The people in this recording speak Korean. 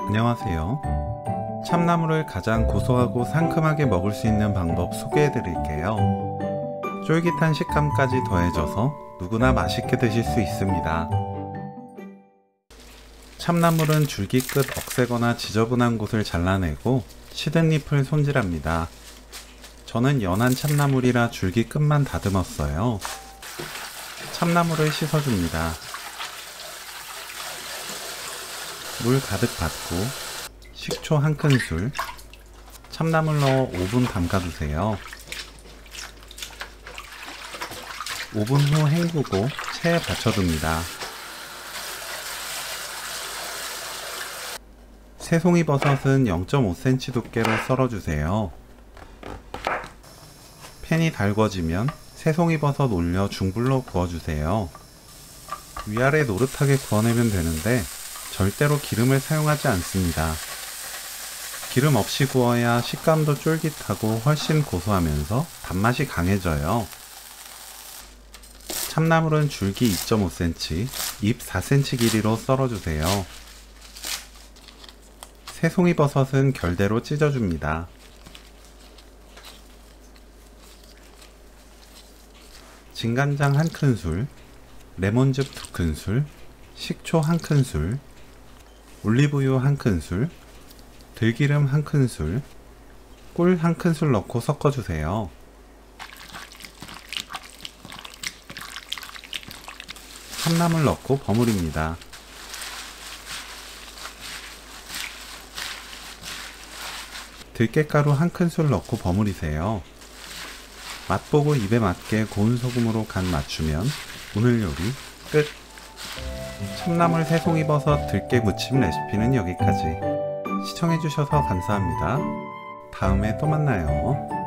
안녕하세요. 참나물을 가장 고소하고 상큼하게 먹을 수 있는 방법 소개해 드릴게요. 쫄깃한 식감까지 더해져서 누구나 맛있게 드실 수 있습니다. 참나물은 줄기 끝 억세거나 지저분한 곳을 잘라내고 시든 잎을 손질합니다. 저는 연한 참나물이라 줄기 끝만 다듬었어요. 참나물을 씻어줍니다. 물 가득 받고 식초 1큰술, 참나물 넣어 5분 담가두세요. 5분 후 헹구고 체에 받쳐둡니다. 새송이버섯은 0.5cm 두께로 썰어주세요. 팬이 달궈지면 새송이버섯 올려 중불로 구워주세요. 위아래 노릇하게 구워내면 되는데 절대로 기름을 사용하지 않습니다. 기름 없이 구워야 식감도 쫄깃하고 훨씬 고소하면서 단맛이 강해져요. 참나물은 줄기 2.5cm, 잎 4cm 길이로 썰어주세요. 새송이버섯은 결대로 찢어줍니다. 진간장 1큰술, 레몬즙 2큰술, 식초 1큰술, 올리브유 1큰술, 들기름 1큰술, 꿀 1큰술 넣고 섞어주세요. 참나물 넣고 버무립니다. 들깨가루 1큰술 넣고 버무리세요. 맛보고 입에 맞게 고운 소금으로 간 맞추면 오늘 요리 끝! 참나물 새송이버섯 들깨 무침 레시피는 여기까지. 시청해주셔서 감사합니다. 다음에 또 만나요.